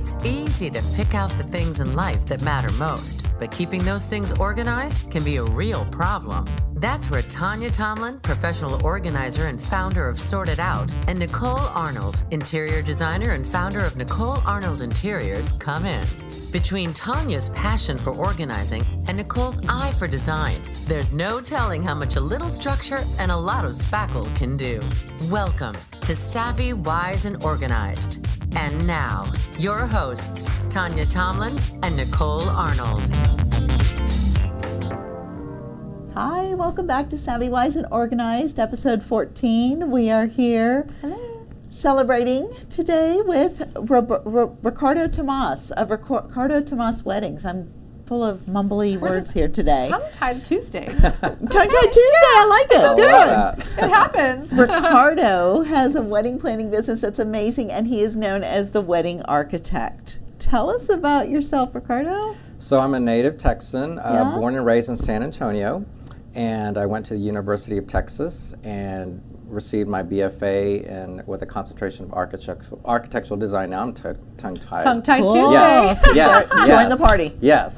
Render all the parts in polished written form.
It's easy to pick out the things in life that matter most, but keeping those things organized can be a real problem. That's where Tonia Tomlin, professional organizer and founder of Sort It Out, and Nicole Arnold, interior designer and founder of Nicole Arnold Interiors, come in. Between Tonia's passion for organizing and Nicole's eye for design, there's no telling how much a little structure and a lot of spackle can do. Welcome to Savvy, Wise, and Organized. And now, your hosts, Tonia Tomlin and Nicole Arnold. Hi, welcome back to Savvy, Wise, and Organized, episode 14. We are here celebrating today with Ricardo Tomas of Ricardo Tomas Weddings. I'm full of mumbly words here today. Tongue-tied Tuesday. Tongue-tied Tuesday, I like it. Good. It happens. Ricardo has a wedding planning business that's amazing, and he is known as the wedding architect. Tell us about yourself, Ricardo. So I'm a native Texan, born and raised in San Antonio, and I went to the University of Texas and received my BFA with a concentration of architectural design. Now I'm tongue-tied. Tongue-tied Cool. Tuesday. Yes. Join the party. Yes.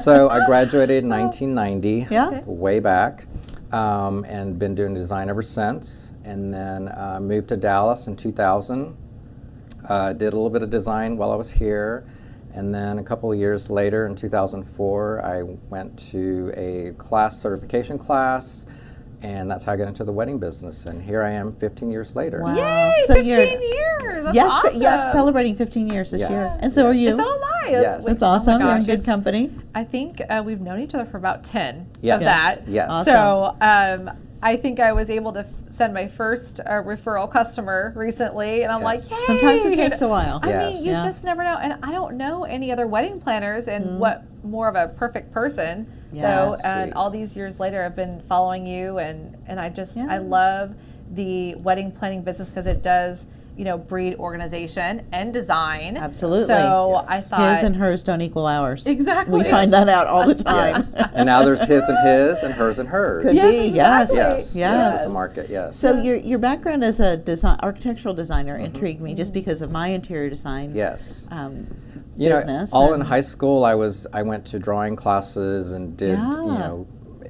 So I graduated in 1990, Yeah. way back, and been doing design ever since. And then moved to Dallas in 2000. Did a little bit of design while I was here. And then a couple of years later, in 2004, I went to a certification class, and that's how I got into the wedding business. And here I am 15 years later. Wow. Yay, So 15 you're- years. That's Yes, awesome. yes, celebrating 15 years this Yes. year. And so are you. And so am I. Yes. That's awesome. Oh my You're in gosh, good it's- company. I think we've known each other for about 10 Yes. of that. Yes. Awesome. So I think I was able to send my first referral customer recently, and I'm like, Yes. yay! Sometimes it takes a while. I Yes. mean, you Yeah. just never know. And I don't know any other wedding planners, and what more of a perfect person, Yeah. though. And Sweet. all these years later, I've been following you, and I just, Yeah. I love the wedding planning business because it does, breed organization and design. Absolutely. So I thought. His and hers don't equal ours. Exactly. We find that out all the time. Yes. And now there's his and hers and hers. Could Yes, be, exactly. yes. Yes. The market, yes. So your background as a architectural designer intrigued me just because of my interior design Yes. business. All and in high school, I went to drawing classes and did, Yeah.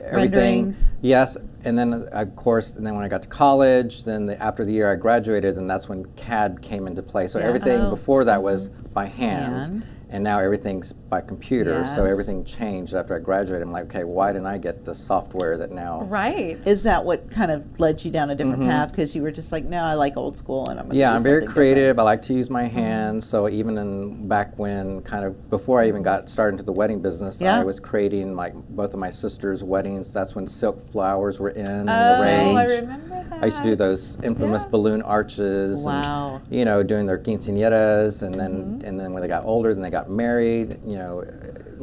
everything. Renderings. Yes, and then of course, and then when I got to college, then after the year I graduated, then that's when CAD came into play. So Yes. everything Oh. before that was by hand, Hand. and now everything's by computer. So Yes. everything changed after I graduated. I'm like, okay, why didn't I get the software that now? Right. Is that what kind of led you down a different path? Because you were just like, no, I like old school, and I'm going to Yeah, do I'm very something creative. I like to use my hands. So even back when, kind of before I even got started into the wedding business, Yeah. I was creating like both of my sisters' weddings. That's when silk flowers were in the Oh, range. I remember that. I used to do those infamous Yes. balloon arches. Wow. And, doing their quinceañeras, and then when they got older, then they got married.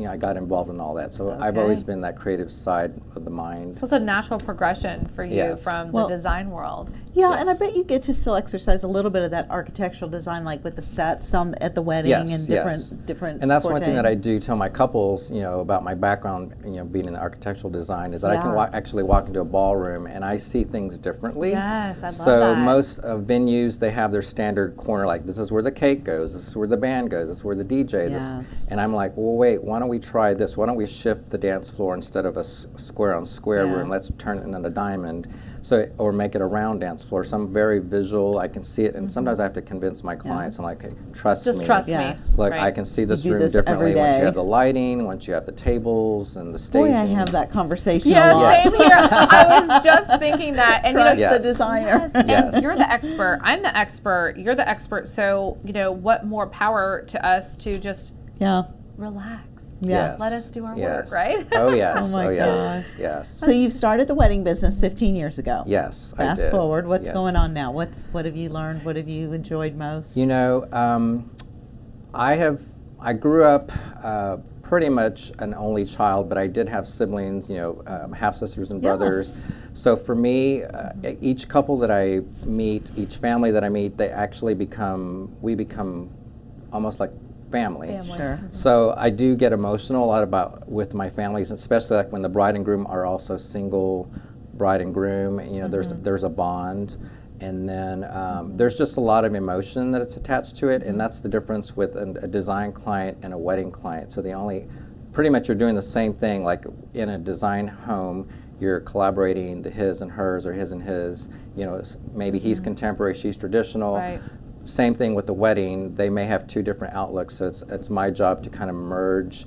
I got involved in all that. So I've Okay. always been that creative side of the mind. So it's a natural progression for you Yes. from Well- the design world. Yeah, and I Yes. bet you get to still exercise a little bit of that architectural design, like with the sets at the wedding Yes, and yes. different. And that's one thing fortes. that I do tell my couples, about my background, being in the architectural design, is that I can Yeah. actually walk into a ballroom and I see things differently. Yes, I love So that. most venues, they have their standard corner, like this is where the cake goes, this is where the band goes, this is where the DJ. Yes. And I'm like, well, wait, why don't we try this? Why don't we shift the dance floor instead of a square on square Yeah. room? Let's turn it into a diamond. Or make it a round dance floor. So I'm very visual. I can see it, and sometimes I have to convince my clients. I'm like, okay, trust Just me. trust Yes. me. Look, right? I can see this do room this differently every once day. you have the lighting, once you have the tables and the staging. Boy, I have that conversation a Yeah, lot. same here. I was just thinking that. And Trust Yes. the designer. yes, and Yes. you're the expert. I'm the expert. You're the expert. So, what more power to us to just Yeah. relax. Yeah. Yes. Let us do our Yes. work, right? Oh yes. Oh, my yes. God. Yes. So you've started the wedding business 15 years ago. Yes. I Fast did. forward, what's Yes. going on now? What have you learned? What have you enjoyed most? I grew up pretty much an only child, but I did have siblings, half sisters and Yeah. brothers. So for me, each couple that I meet, each family that I meet, we become almost like family. Sure. So I do get emotional a lot with my families, especially like when the bride and groom are also single bride and groom. There's a bond, And then there's just a lot of emotion that it's attached to it, and that's the difference with a design client and a wedding client. So pretty much you're doing the same thing. Like in a design home, you're collaborating the his and hers, or his and his. You know, maybe he's contemporary, she's traditional. Right. Same thing with the wedding. They may have two different outlooks. So it's my job to kind of merge,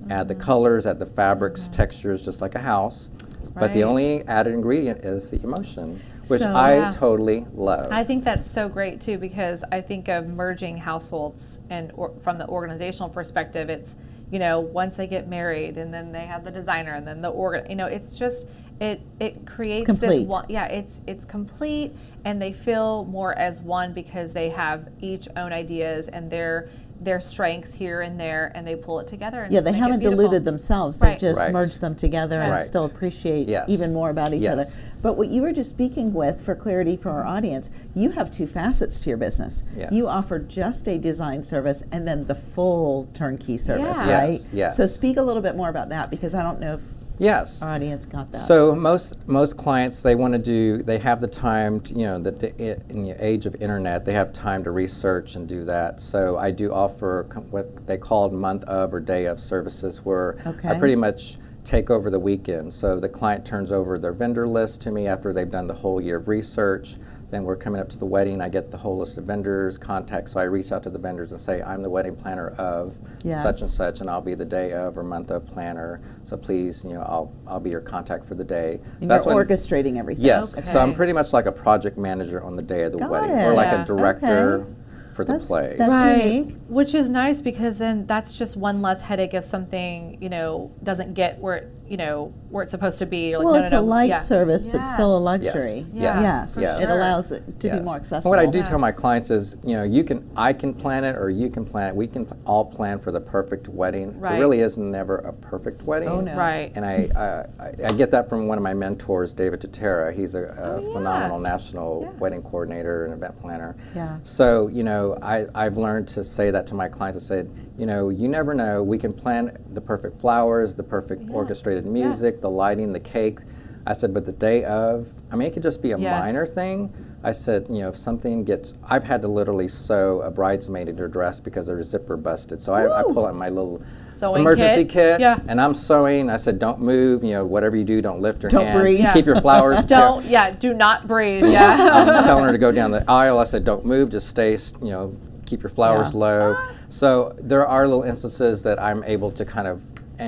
add the colors, add the fabrics, textures, just like a house. But the Right. only added ingredient is the emotion, which So- I Yeah. totally love. I think that's so great too, because I think of merging households, and from the organizational perspective, it's, you know, once they get married and then they have the designer and then it's just, it creates this complete. one, it's complete, and they feel more as one because they have each own ideas and their strengths here and there, and they pull it together and Yeah, just they make haven't it beautiful. diluted themselves. Right. They've just Right. merged them together and Right. still appreciate Yes. even more about each other. Yes. But what you were just speaking with, for clarity for our audience, you have two facets to your business. Yes. You offer just a design service and then the full turnkey service, Yeah. right? Yes, yes. So speak a little bit more about that, because I don't know if Yes. our audience got that. So most clients, they have the time to, you know, in the age of internet, they have time to research and do that. So I do offer what they call month of or day of services, where I Okay. pretty much take over the weekend. So the client turns over their vendor list to me after they've done the whole year of research. Then we're coming up to the wedding. I get the whole list of vendors, contacts. So I reach out to the vendors and say, I'm the wedding planner of Yes. such and such, and I'll be the day of or month of planner. So please, you know, I'll be your contact for the day. And So you're when- orchestrating everything. Yes. So I'm Okay. pretty much like a project manager on the day of the Got wedding, it. or like Yeah. a director Okay. for the play. That's unique. Which is nice, because then that's just one less headache if something, you know, doesn't get where it's supposed to be. You're like, Well, no, it's no, a no. light Yeah. service, but Yeah. still a luxury. Yeah, Yes. for It sure. allows it to be Yes. more And accessible. what I do Yeah. tell my clients is, you know, I can plan it, or you can plan it. We can all plan for the perfect wedding. Right. There really is never a perfect wedding. Oh, no. Right. And I get that from one of my mentors, David Caterers. He's a yeah. phenomenal national Yeah. wedding coordinator and event planner. Yeah. So, you know, I've learned to say that to my clients. I said, you know, you never know. We can plan the perfect flowers, the perfect orchestrated music, the lighting, the cake. I said, but the day of, I mean, it could just be a Yes. minor thing. I said, you know, if something I've had to literally sew a bridesmaid in her dress because her zipper busted. So I pull out my little Sewing emergency kit. Yeah. and I'm sewing. I said, don't move, you know, whatever you do, don't lift your Don't hand. breathe. Yeah. Keep your flowers. Do not breathe. Yeah. I'm telling her to go down the aisle. I said, don't move, just stay, you know, keep your flowers Yeah. low. So there are little instances that I'm able to kind of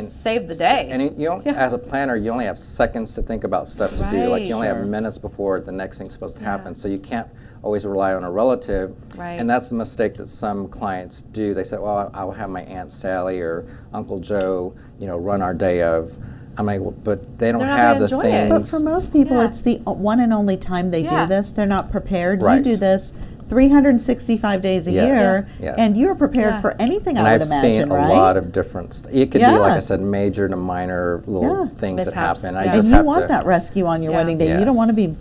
Save the day. And as a planner, you only have seconds to think about stuff to do. Like you only have Right. minutes before the next thing's supposed to happen. So you can't always rely on a relative. Right. And that's the mistake that some clients do. They say, well, I'll have my Aunt Sally or Uncle Joe, you know, run our day of. I'm like, well, but they don't They're not have gonna the enjoy it. But things. for most people, Yeah. it's the one and only time they Yeah. do this. They're not prepared. Right. You do this 365 days a Yes. year, Yes. and you're prepared Yeah. for anything, And I would I've imagine, seen right? a lot of different. It could be, like Yeah. I said, major to minor little Yeah. things that Mishaps. happen. Yeah. I And just you have want to. that rescue on your Yeah. wedding day. You Yes. don't want to be.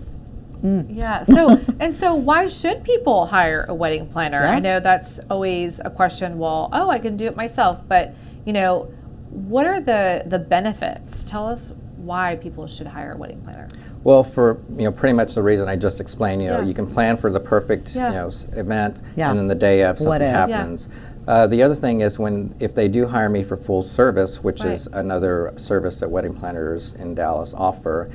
Yeah. So why should people hire a wedding planner? Yeah. I know that's always a question. Well, I can do it myself, but you know, what are the benefits? Tell us why people should hire a wedding planner. Well, for pretty much the reason I just explained. Yeah. You can plan for the perfect Yeah. Event, Yeah. and then the day of something Whatever. Yeah. happens. The other thing is if they do hire me for full service, which is Right. another service that wedding planners in Dallas offer,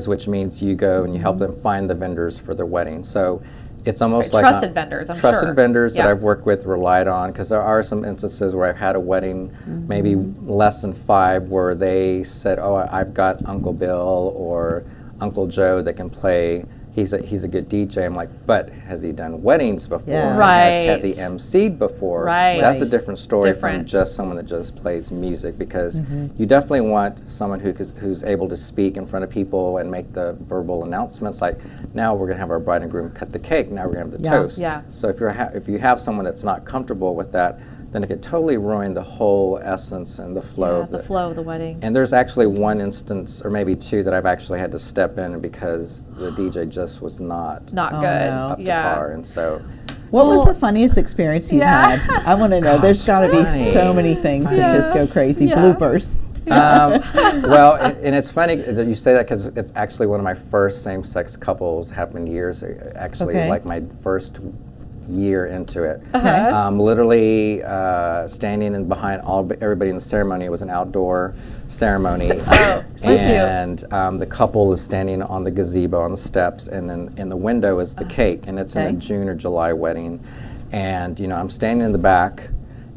which means you go and you help them find the vendors for their wedding. So it's almost Right, like trusted vendors, I'm trusted sure. vendors that Yeah. I've worked with, relied on, because there are some instances where I've had a wedding, maybe less than 5, where they said, "Oh, I've got Uncle Bill or Uncle Joe that can play. He's a good DJ." I'm like, but has he done weddings before? Yeah. Has he Right. emceed before? Right. That's a different story from Difference. just someone that just plays music, because you definitely want someone who's able to speak in front of people and make the verbal announcements. Like, now we're gonna have our bride and groom cut the cake. Now we're gonna have the Yeah. toast. Yeah. So if you have someone that's not comfortable with that, then it could totally ruin the whole essence and the flow. Yeah, of the flow of the wedding. And there's actually one instance, or maybe 2, that I've actually had to step in because the DJ just was not Not Oh, good. no. up to Yeah. par. And so, What was Well- the funniest experience you Yeah. had? I want to know. There's got to be funny. so many things Yeah. that just go crazy. Yeah. Bloopers. Well, and it's funny that you say that because it's actually one of my first same-sex couples. Happened years, actually, Okay. like my first year into it. Uh-huh. Literally standing in behind everybody in the ceremony. It was an outdoor ceremony. Oh, bless you. And the couple is standing on the gazebo on the steps, and then in the window is the cake, and it's in Okay. a June or July wedding. And I'm standing in the back,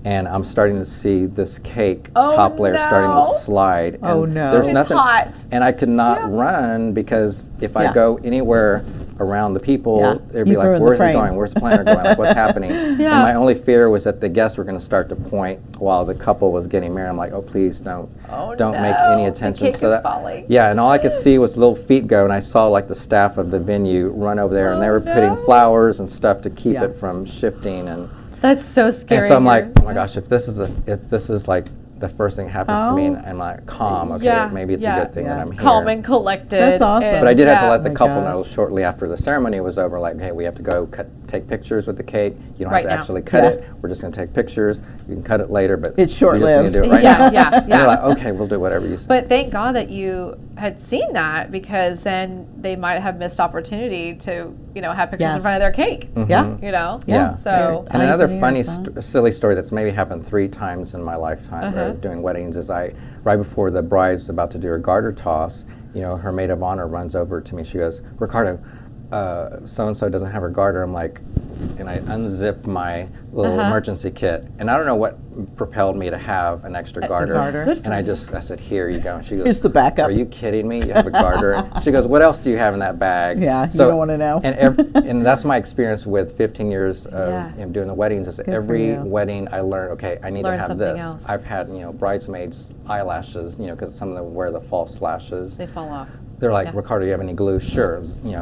and I'm starting to see this cake Oh, top layer starting no. to slide. Oh, and no. There's It's nothing, hot. and I could not Yeah. run because if Yeah. I go anywhere around the people, Yeah. they'd be You've like, ruined the "Where's he frame." going? Where's the planner going? Like, what's happening?" And Yeah. my only fear was that the guests were going to start to point while the couple was getting married. I'm like, "Oh, please don't make any no. attention." The cake is falling. Yeah, and all I could see was little feet go, and I saw like the staff of the venue run over there, and they Oh, were putting no. flowers and stuff to keep Yeah. it from shifting. And That's so scary. so I'm like, You're- oh my gosh, if this is like the first thing that happens to me, and I'm like, calm, okay, Yeah, maybe it's yeah. a good thing that Yeah. I'm here. calm and collected. That's awesome. and- But I did have to yeah. let the my couple gosh. know shortly after the ceremony was over, like, hey, we have to go take pictures with the cake. You don't Right have to now. actually cut Yeah. it. We're just going to take pictures. You can cut it later, but It's you just need to short-lived. do it right Yeah, now. yeah, And they're yeah. like, okay, we'll do whatever you say. But thank God that you had seen that, because then they might have missed opportunity to, have pictures in Yes. front of their cake. Yeah. Yeah. So And Eyes another and funny, ears, huh? silly story that's maybe happened 3 times in my lifetime where I was doing weddings is right before the bride's about to do her garter toss, her maid of honor runs over to me. She goes, "Ricardo, so-and-so doesn't have her garter." I'm like, and I unzipped my little emergency kit. And I don't know what propelled me to have an extra garter. garter. Good for And I you. said, "Here you go." And she goes, Here's the backup. "Are you kidding me? You have a garter?" And she goes, "What else do you have in that bag?" Yeah, you don't wanna know. And that's my experience with 15 years of Yeah. doing the weddings. Is for every you. wedding I learn, okay, I need Learn to have something this. else. I've had bridesmaids eyelashes, because some of them wear the false lashes. they fall off. They're like, Yeah. "Ricardo, you have any glue?" Sure.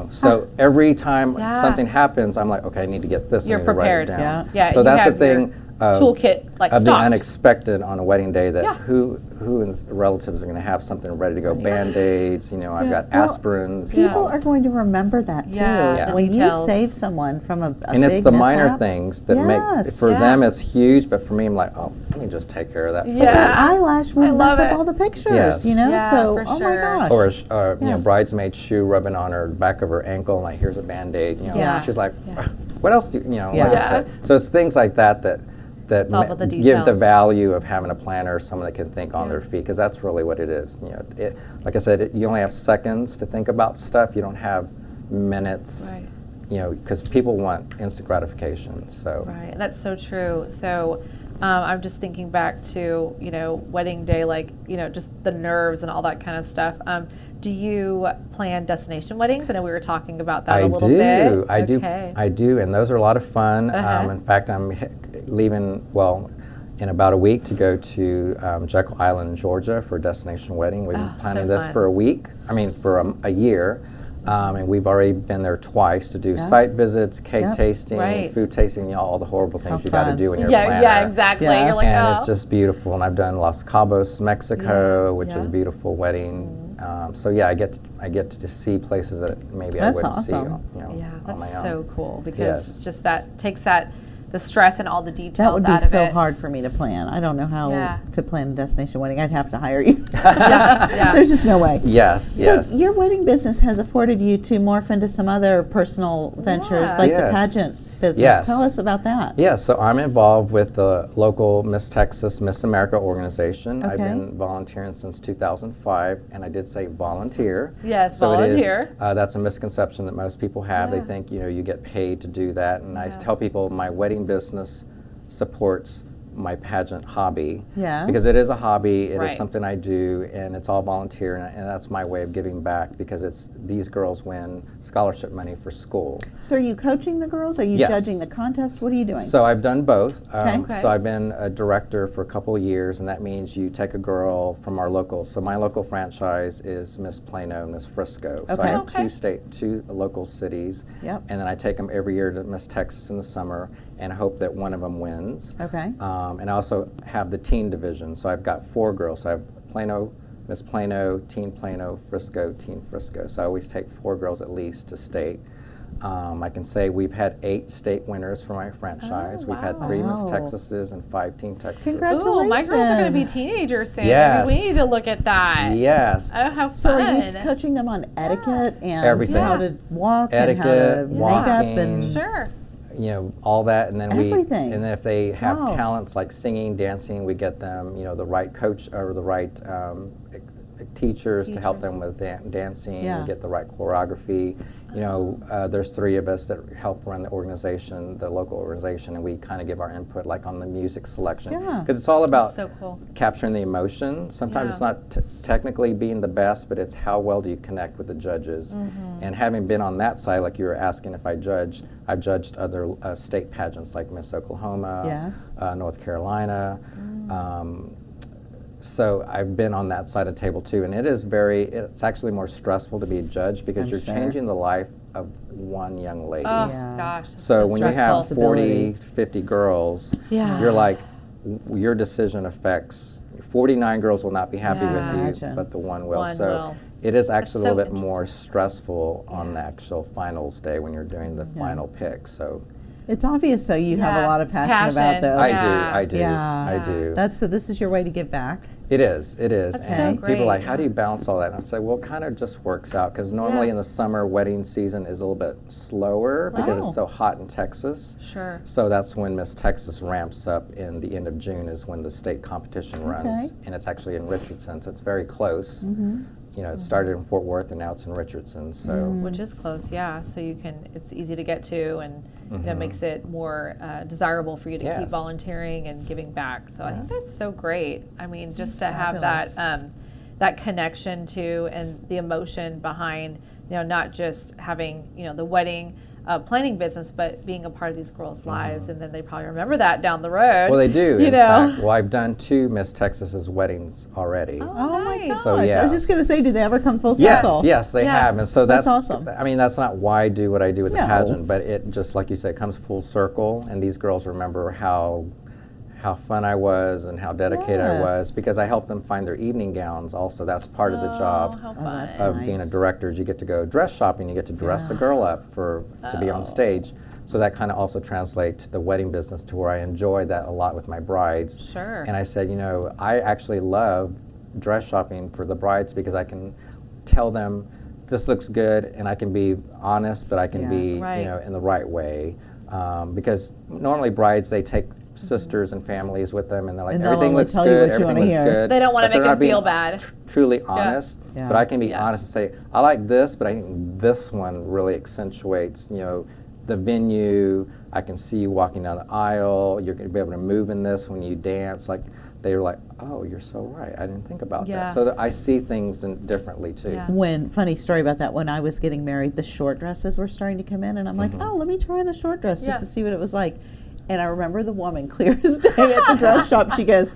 So every time Yeah. something happens, I'm like, okay, I need to get this. I You're need to write it prepared. down. Yeah. Yeah, So you that's the have your thing. Of, toolkit, like, of the stocked. unexpected on a wedding day, that Yeah. who in relatives are going to have something ready to go. Band-aids, I've got Well, aspirins. People are going to remember that too. Yeah, the When details. you save someone from a And big it's the minor mishap. things that Yes. make, for Yeah. them it's huge, but for me I'm like, oh, let me just take care of that. Yeah. That eyelash will I love mess up it. all the pictures, Yes. Yeah, so, for oh sure. my gosh. Or Yeah. bridesmaid shoe rubbing on her back of her ankle, and like, here's a Band-Aid. Yeah. She's like, Yeah. what else do you like Yeah. I Yeah. said. So it's things like that all about the give the details. value of having a planner, someone that can think on Yeah. their feet, because that's really what it is. Like I said, you only have seconds to think about stuff. You don't have minutes. Right. Because people want instant gratification. So Right, that's so true. So I'm just thinking back to, wedding day, like, just the nerves and all that kind of stuff. Do you plan destination weddings? I know we were talking about that a little bit. I do, and those are a lot of fun. Uh-huh. In fact, I'm leaving, in about a week to go to Jekyll Island, Georgia for a destination wedding. We've been Oh, planning so this fun. for a year. And we've already been there twice to do Yeah. site visits, cake Yep. tasting, Right. food tasting, all the horrible things How you got to fun. do when you're a Yeah, planner. yeah, exactly. Yes. You're like, And oh. it's just beautiful. And I've done Los Cabos, Mexico, Yeah, which yeah. is a beautiful wedding. So yeah, I get to just see places that maybe That's I wouldn't see, awesome. Yeah, on my that's own. so cool, because Yes. it's just takes the stress and all the details That would be out of so it. hard for me to plan. I don't know how Yeah. to plan a destination wedding. I'd have to hire you. Yeah. There's just no way. Yes, yes. So your wedding business has afforded you to morph into some other personal ventures, Yeah. like the Yes. pageant business. Yes. Tell us about that. Yeah, so I'm involved with the local Miss Texas, Miss America organization. I've Okay. been volunteering since 2005, and I did say volunteer. Yes, So it is, volunteer. that's a misconception that most people have. Yeah. They think, you get paid to do that, and I Yeah. tell people my wedding business supports my pageant hobby. Yes. Because it is a hobby, it Right. is something I do, and it's all volunteer, and that's my way of giving back, because these girls win scholarship money for school. So are you coaching the girls? Are you Yes. judging the contest? What are you doing? So I've done both. Okay. So I've been a director for a couple of years, and that means you take a girl from our local. So my local franchise is Miss Plano and Miss Frisco. So I Okay. have Okay. two local cities, Yep. and then I take them every year to Miss Texas in the summer and hope that one of them wins. Okay. And I also have the teen division. So I've got 4 girls. So I have Plano, Miss Plano, Teen Plano, Frisco, Teen Frisco. So I always take 4 girls at least to state. I can say we've had 8 state winners for my franchise. We've had 3 Miss Wow. Texases and 5 Teen Texases. Ooh, my girls are going to be Congratulations. teenagers soon. Yes. Maybe we need to look at that. Yes. Oh, how fun. So are you coaching them on etiquette and Everything. how to walk and how to Etiquette, make up walking. and Sure. You know, all that, and then Everything. and then if they have Wow. talents like singing, dancing, we get them, you know, the right coach or the right teachers to help them with dancing, Yeah. and get the right choreography. You know, there's 3 of us that help run the organization, the local organization, and we kind of give our input, like on the music selection, Yeah. because it's all about So cool. capturing the emotion. Sometimes it's not technically being the best, but it's how well do you connect with the judges. And having been on that side, like you were asking if I judged, I've judged other state pageants like Miss Oklahoma, Yes. North Carolina. So I've been on that side of the table too, and it's actually more stressful to be a judge because I'm you're sure. changing the life of one young lady. Oh, Yeah. gosh. That's So so when you have stressful. 40, 50 girls, Yeah. you're like, your decision affects, 49 girls will not be happy Yeah. with you, Imagine. but the one will. One So will. it is actually That's a little so bit more interesting. stressful on the actual finals day when you're doing the final pick. So it's obvious though you have a Yeah. lot of passion about Passion. this. Yeah. I do, Yeah. I do. So this is your way to give back. It is. That's so And people are like, great. how do you balance all that? And I say, well, it kind of just works out because normally Yeah. in the summer, wedding season is a little bit slower because Wow. it's so hot in Texas. Sure. So that's when Miss Texas ramps up in the end of June is when the state competition runs. Okay. And it's actually in Richardson, so it's very close. You know, it started in Fort Worth and now it's in Richardson. So Which is close, yeah. So it's easy to get to, and you know, makes it more desirable for you to keep Yes. volunteering and giving back. So I think that's so great. I mean, just to have that Fabulous. that connection to and the emotion behind, you know, not just having, you know, the wedding planning business, but being a part of these girls' lives, and then they probably remember that down the road. well, they do. You in know. fact. Well, I've done 2 Miss Texas's weddings already. Oh my nice. gosh. So, I was just yes. going to say, do they ever come full Yes, circle? yes, they Yeah. have, and so That's that's awesome. I mean, that's not why I do what I do with No. the pageant, but it just like you said, comes full circle, and these girls remember how fun I was and how dedicated I was Yes. because I helped them find their evening gowns. Also, that's part of the job How Oh, fun. that's of being a nice. director. Is you get to go dress shopping, you get to dress the girl up to be on stage. So that kind of also translates to the wedding business to where I enjoy that a lot with my brides. Sure. And I said, you know, I actually love dress shopping for the brides because I can tell them this looks good and I can be honest, but I can be, Yes. Right. you know, in the right way. Because normally brides, they take sisters and families with them and they're like, And they'll everything only looks tell you good, what you everything wanna looks hear. good. They don't wanna but they're make not them being feel bad. Truly honest, Yeah. but I can be Yeah. honest and say, I like this, but I think this one really accentuates, you know, the venue. I can see you walking down the aisle. You're going to be able to move in this when you dance. Like they were like, oh, you're so right. I didn't think about Yeah. that. So that I see things differently too. Yeah. Funny story about that, when I was getting married, the short dresses were starting to come in, and I'm like, oh, let me try on a short dress just Yeah. to see what it was like. And I remember the woman, clear as day, at the dress shop, she goes,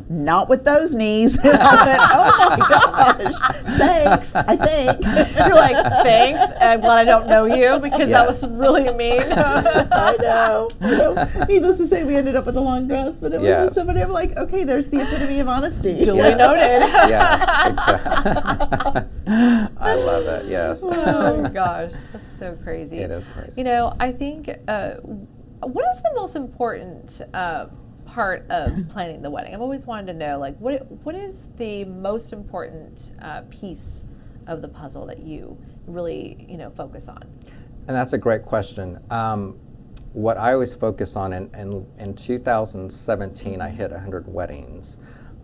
not with those knees. And I went, oh my gosh, thanks, I think. You're like, thanks. I'm glad I don't know you because that Yes. was really mean. I know. Needless to say, we ended up with a long dress, but it was Yes. just somebody. I'm like, okay, there's the epitome of honesty. Duly noted. Yes, exactly. I love it. Yes. Oh my gosh, that's so crazy. It is crazy. You know, I think what is the most important part of planning the wedding? I've always wanted to know, like, what is the most important piece of the puzzle that you really, you know, focus on? And that's a great question. What I always focus on, in 2017, I hit 100 weddings.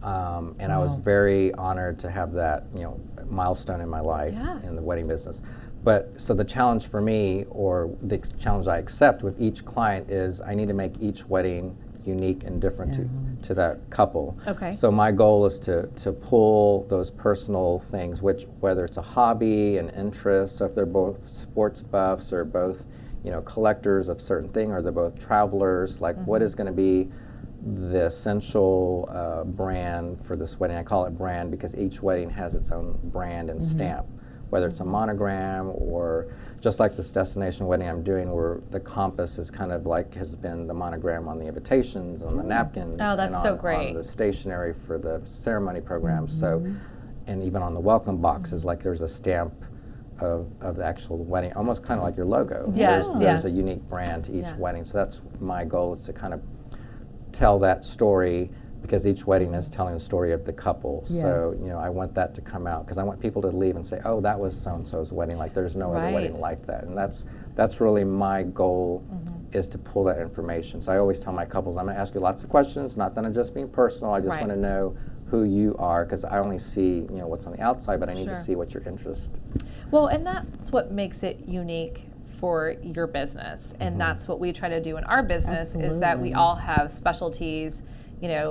And I was very honored to have that, you know, milestone in my life in the wedding business. But so the challenge for me, or the challenge I accept with each client, is I need to make each wedding unique and different to that couple. Okay. So my goal is to pull those personal things, which whether it's a hobby, an interest, so if they're both sports buffs or both, you know, collectors of certain thing, or they're both travelers, like what is going to be the essential brand for this wedding. I call it brand because each wedding has its own brand and stamp, whether it's a monogram or just like this destination wedding I'm doing, where the compass is kind of like has been the monogram on the invitations, on the napkins, Oh, that's and so on great. the stationery for the ceremony program. So, and even on the welcome boxes, like there's a stamp of the actual wedding, almost kind of like your logo. Yes, There's yes. a unique brand to each Yeah. wedding. So that's my goal, is to kind of tell that story, because each wedding is telling the story of the couple. So, Yes. I want that to come out, because I want people to leave and say, oh, that was so-and-so's wedding. Like, there's no other wedding Right. like that. And that's really my goal, is to pull that information. So I always tell my couples, I'm going to ask you lots of questions, not that I'm just being personal. I just Right. want to know who you are, because I only see, what's on the outside, but I need Sure. to see what your interest. Well, and that's what makes it unique for your business. And that's what we try to do in our business, is that we Absolutely. all have specialties.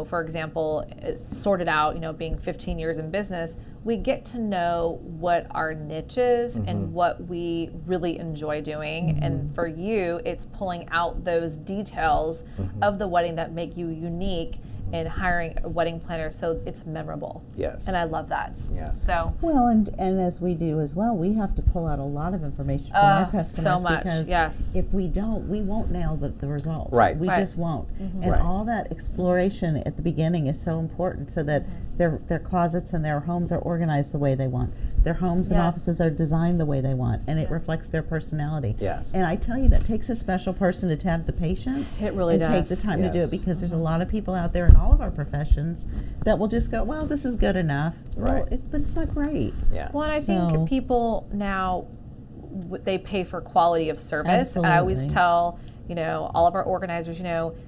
For example, Sorted Out, being 15 years in business, we get to know what our niche is and what we really enjoy doing. And for you, it's pulling out those details of the wedding that make you unique, and hiring a wedding planner so it's memorable. Yes. And I love that. Yes. So, Well, and as we do as well, we have to pull out a lot of information from our customers, so much, because yes. if we don't, we won't nail the result. Right. We Right. just won't. And Right. all that exploration at the beginning is so important, so that their closets and their homes are organized the way they want. Their homes and Yes. offices are designed the way they want, and it reflects their personality. Yes. And I tell you, that takes a special person to have the patience It really and take does. the time to do Yes. it, because there's a lot of people out there in all of our professions that will just go, well, this is good enough. Well, Right. but it's not great. Yeah. well, and I So- think people now, they pay for quality of service. And I always Absolutely. tell, all of our organizers,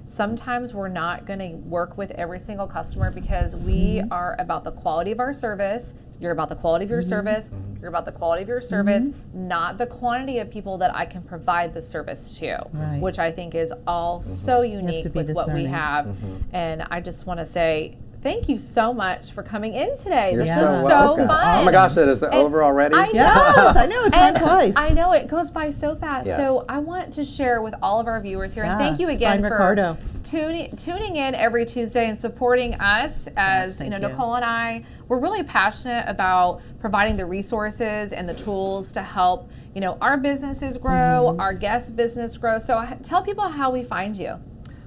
sometimes we're not going to work with every single customer, because we are about the quality of our service. You're about the quality of your service. You're about the quality of your service, not the quantity of people that I can provide the service to, Right. which I think is all so unique be with what we discerning. have. And I just want to say, thank you so much for coming in today. You're This so was welcome. so fun. Oh my gosh, it is And over already? I know. Yes, I know, time And flies. I know it goes by so fast. Yes. So I want to share with all of our viewers here, and Yeah, thank you again find for Ricardo. tuning in every Tuesday and supporting us. As thank you. Nicole and I, we're really passionate about providing the resources and the tools to help our businesses grow, our guest business grow. So tell people how we find you.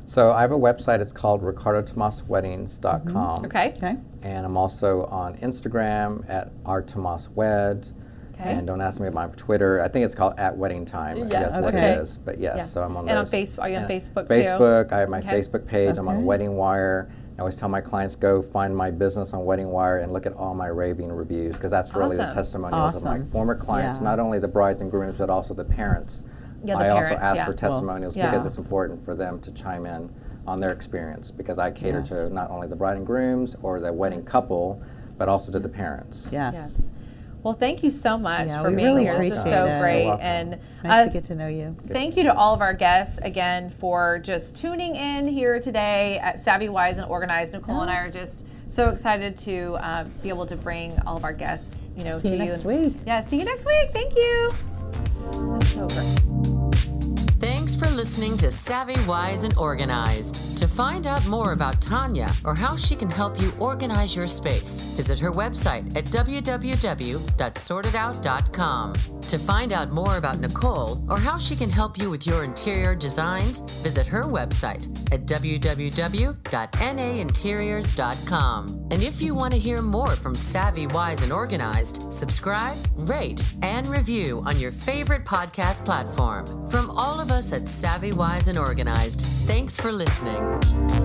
So I have a website. It's called ricardotomasweddings.com. Okay. Okay. And I'm also on Instagram at rtomaswed. Okay. And don't ask me about my Twitter. I think it's called @weddingtime. I think Yeah, that's what okay. it is. But yes, Yeah. so I'm on And on those. Facebook, are you on And Facebook too? Facebook. I have my Okay. Facebook page. I'm on Okay. Wedding Wire. I always tell my clients, go find my business on Wedding Wire and look at all my raving reviews, because that's really the Awesome. testimonials of my Awesome. former clients, Yeah. not only the brides and grooms, but also the parents. Yeah, the I also parents, ask yeah. for testimonials Well, because yeah. it's important for them to chime in on their experience, because I cater Yes. to not only the bride and grooms or the wedding couple, but also to the parents. Yes. Well, thank you so much Yeah, for we being really here. This is appreciate so it. great. You're welcome. And Nice to get to know you. thank you to all of our guests again for just tuning in here today at Savvy, Wise, and Organized. Nicole and I are just so excited to be able to bring all of our guests, See to you next week. Yeah, see you next week. Thank you. That's so great. Thanks for listening to Savvy, Wise, and Organized. To find out more about Tonia or how she can help you organize your space, visit her website at www.sortedout.com. To find out more about Nicole or how she can help you with your interior designs, visit her website at www.nainteriors.com. And if you want to hear more from Savvy, Wise, and Organized, subscribe, rate, and review on your favorite podcast platform. From all of us at Savvy, Wise, and Organized, thanks for listening.